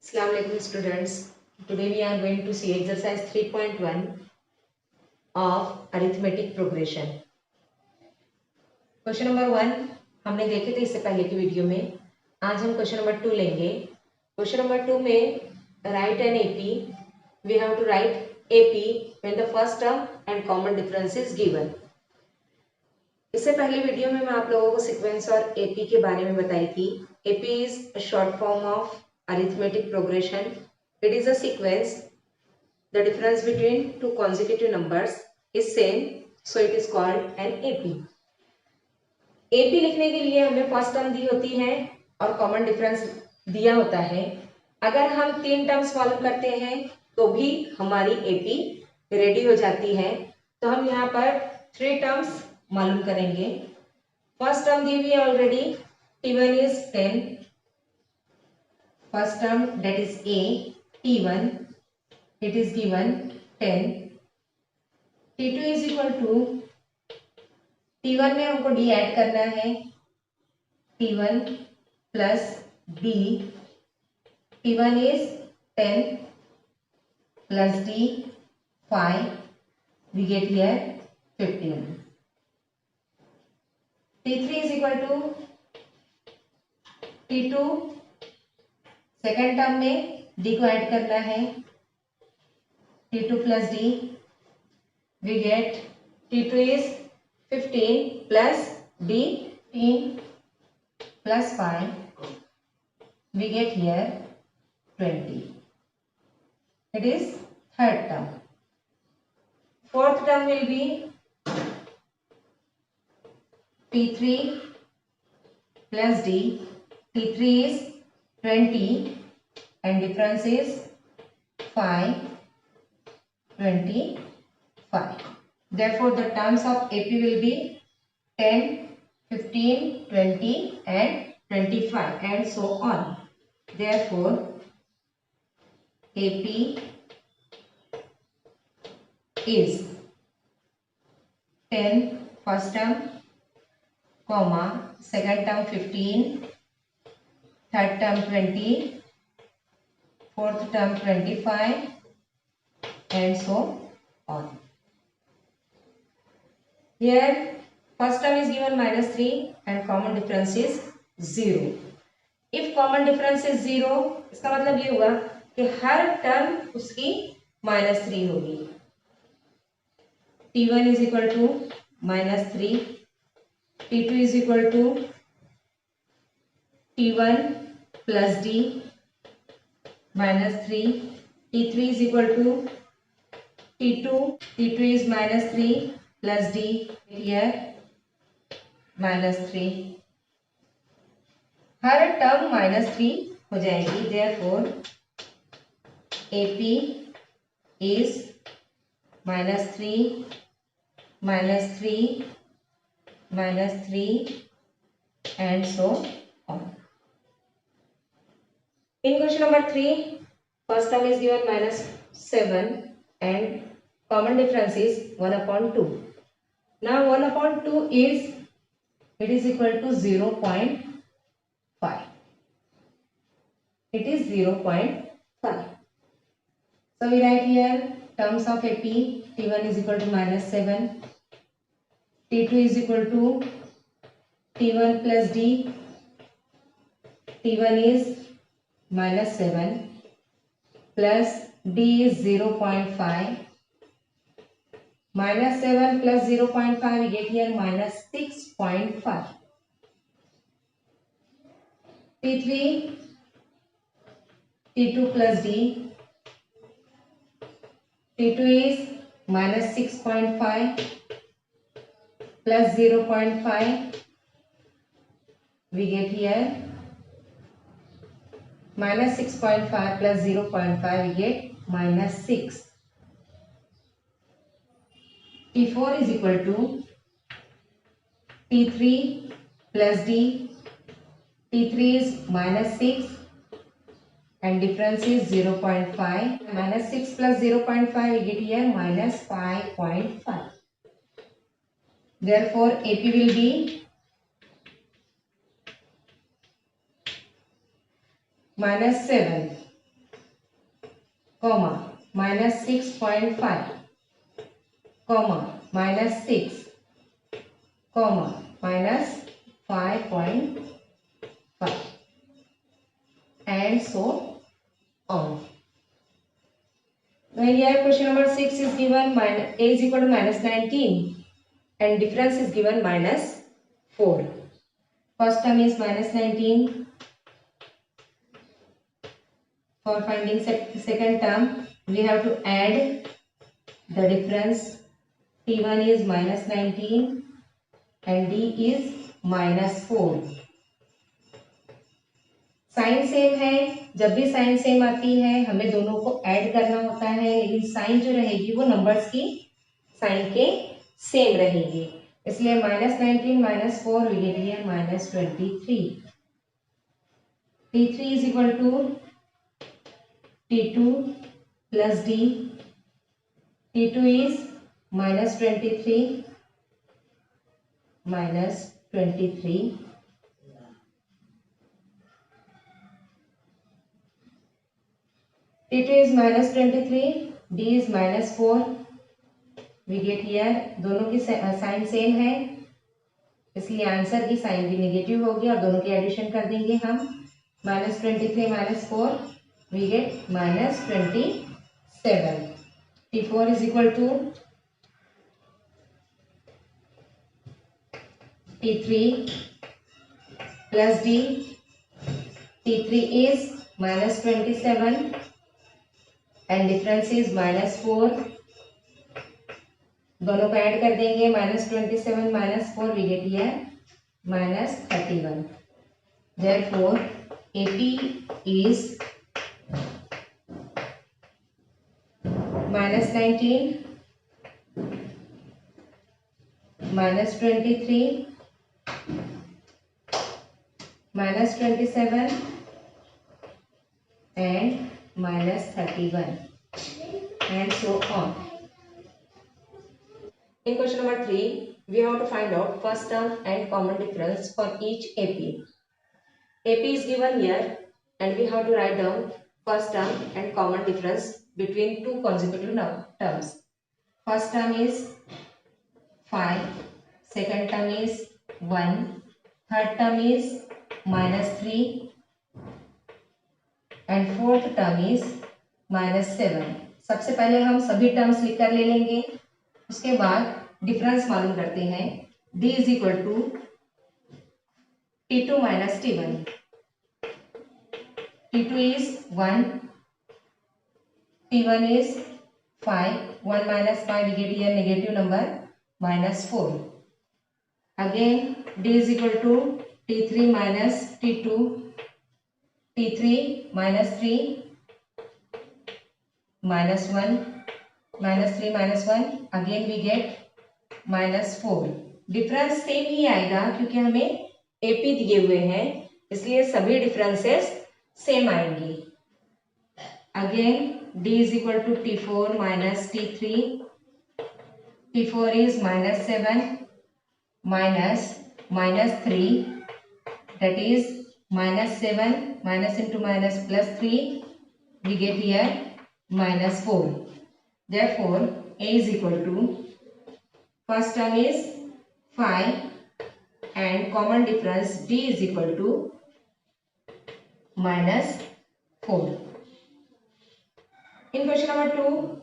Assalamu alaikum students. Today we are going to see exercise 3.1 of arithmetic progression. Question number 1 हमने देखे थे इससे पहले की वीडियो में. आज हम क्वेश्चन नंबर 2 लेंगे. क्वेश्चन नंबर 2 में write an AP. We have to write AP when the first term and common difference is given. इससे पहले वीडियो में मैं आप लोगों को सीक्वेंस और एपी के बारे में बताई थी. AP is a short form of arithmetic progression. It is a sequence. The difference between two consecutive numbers is same, so it is called an AP. AP लिखने के लिए हमें फर्स्ट टर्म दी होती है और कॉमन डिफरेंस दिया होता है. अगर हम 3 टर्म्स मालूम करते हैं तो भी हमारी AP रेडी हो जाती है. तो हम यहाँ पर 3 टर्म्स मालूम करेंगे. फर्स्ट टर्म दी हुई है already. T1 is 10. First term, that is A, T1, it is given 10. T2 is equal to, T1 में हमको D ऐड करना है. T1 plus D. T1 is 10 plus D 5. We get here 15. T3 is equal to T2. Second term में d को add करना है. T2 plus d. We get T2 is 15 plus d 10 plus 5. We get here 20. It is third term. Fourth term will be T3 plus d. T3 is 20 and difference is 5, 25. Therefore, the terms of AP will be 10, 15, 20 and 25 and so on. Therefore, AP is 10 first term, comma second term 15, third term 20, fourth term 25 and so on. Here first term is given -3 and common difference is 0. If common difference is 0, इसका मतलब ये हुआ कि हर term उसकी -3 होगी. T1 is equal to -3. T2 is equal to T1 plus D -3. T3 is equal to T2. T2 is -3 plus D here -3. Her term -3 हो जाएगी. Therefore, AP is -3, -3, -3 and so on. In question number 3, first term is given -7 and common difference is 1/2. Now 1/2 is, it is equal to 0.5. It is 0.5. So we write here terms of AP. T1 is equal to -7. T2 is equal to T1 plus D. T1 is -7 plus D is 0.5. -7 plus 0.5, we get here -6.5. T3, T2 plus D. T2 is -6.5 plus 0.5. We get here -6.5 plus 0.5, we get -6. T4 is equal to T3 plus D. T3 is -6 and difference is 0.5. -6 plus 0.5, we get here -5.5. Therefore, AP will be -7 comma minus 6.5, comma minus 6, comma minus 5.5, and so on. Now here question number 6 is given, minus a is equal to minus 19 and difference is given minus 4. First term is minus 19. For finding second term, we have to add the difference. T1 is minus 19 and D is minus 4. Sign same है, जब भी sign same आती है हमें दोनों को add करना होता है, लेकिन साइन जो रहेगी वो नंबर्स की साइन के सेम रहेगी, इसलिए minus 19 minus 4 we get here minus 23. T3 is equal to T2 plus D. T2 is minus 23 minus 23. T2 is minus 23, D is minus 4. We get here, दोनों की साइन सेम है, इसलिए answer की sign भी negative होगी और दोनों की एडिशन कर देंगे हम. Minus 23 minus 4 we get minus 27. T4 is equal to T3 plus D. T3 is minus 27 and difference is minus 4. दोनों को ऐड कर देंगे, minus 27 minus 4 we get here minus 31. Therefore AP is minus 19 minus 23 minus 27 and minus 31 and so on. In question number 3, we have to find out first term and common difference for each AP. AP is given here and we have to write down first term and common difference between two consecutive terms. First term is 5, second term is 1, third term is minus 3 and fourth term is minus 7. सबसे पहले हम सभी terms लिख कर ले लेंगे, उसके बाद डिफरेंस मालूम करते हैं. D is equal to T2 minus T1. T2 is 1, T1 is 5, 1 minus 5 we get here negative number minus 4. Again D is equal to T3 minus T2, T3 minus 3 minus 1, minus 3 minus 1, again we get minus 4. Difference same ही आएगा क्योंकि हमें AP दिए हुए हैं, इसलिए सभी differences same आएंगी. Again D is equal to T4 minus T3. T4 is minus 7 minus minus 3, that is minus 7 minus into minus plus 3 we get here minus 4. Therefore A is equal to first term is 5 and common difference D is equal to minus 4. In question number 2,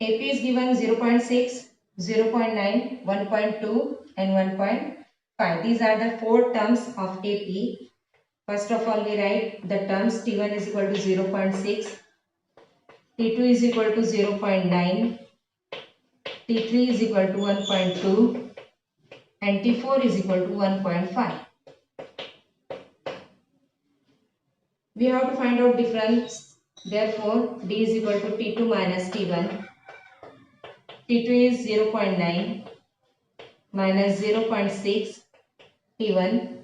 AP is given 0.6, 0.9, 1.2 and 1.5. These are the four terms of AP. First of all we write the terms. T1 is equal to 0.6, T2 is equal to 0.9, T3 is equal to 1.2 and T4 is equal to 1.5. We have to find out difference. Therefore D is equal to T2 minus T1. T2 is 0.9 minus 0.6 T1.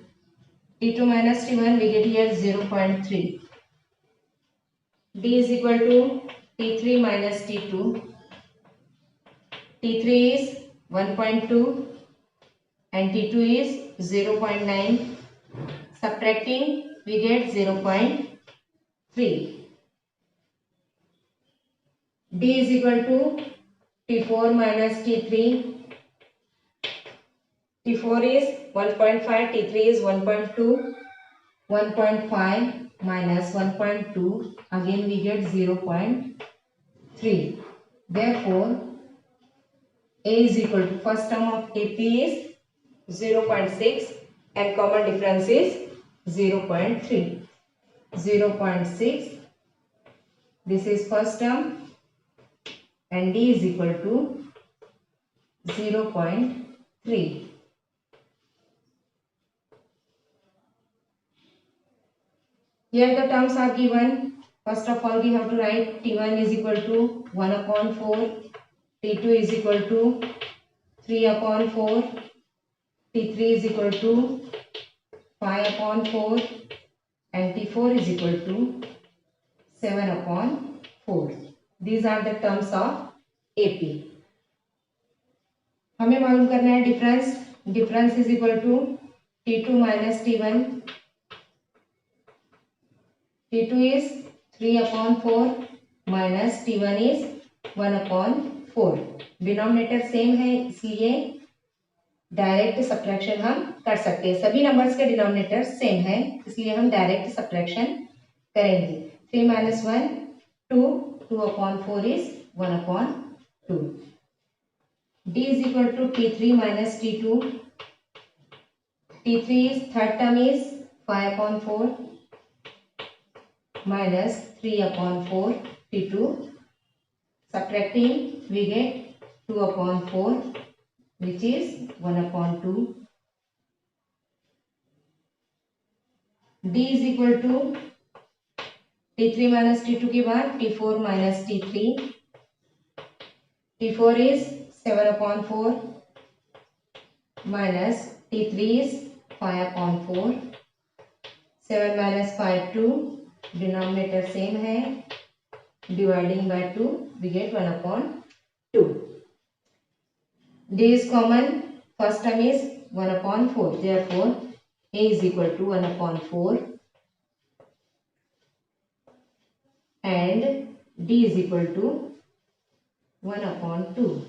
T2 minus T1 we get here 0.3. D is equal to T3 minus T2. T3 is 1.2 and T2 is 0.9. Subtracting we get 0.3. D is equal to T4 minus T3. T4 is 1.5, T3 is 1.2. 1.5 minus 1.2, again we get 0.3. Therefore, A is equal to, first term of AP is 0.6 and common difference is 0.3. 0.6, this is first term, and D is equal to 0.3. Here the terms are given. First of all, we have to write T1 is equal to 1 upon 4, T2 is equal to 3 upon 4, T3 is equal to 5 upon 4, and T4 is equal to 7 upon 4. These are the terms of AP. हमें मालूम करना है difference. Difference is equal to T2 minus T1. T2 is 3 upon 4 minus T1 is 1 upon 4. Denominator same है, इसलिए direct subtraction हम कर सकते हैं. सभी नंबर्स के डिनोमिनेटर सेम है, इसलिए हम डायरेक्ट सब्ट्रैक्शन करेंगे. 3 minus 1 2. 2 upon 4 is 1 upon 2. D is equal to T3 minus T2. T3 is third term is 5 upon 4 minus 3 upon 4 T2. Subtracting, we get 2 upon 4, which is 1 upon 2. D is equal to T3 minus T2 के बाद T4 minus T3. T4 is 7 upon 4 minus T3 is 5 upon 4. 7 minus 5 2. Denominator same है, dividing by 2 we get 1 upon 2. D is common, first term is 1 upon 4, therefore A is equal to 1 upon 4 and D is equal to 1 upon 2.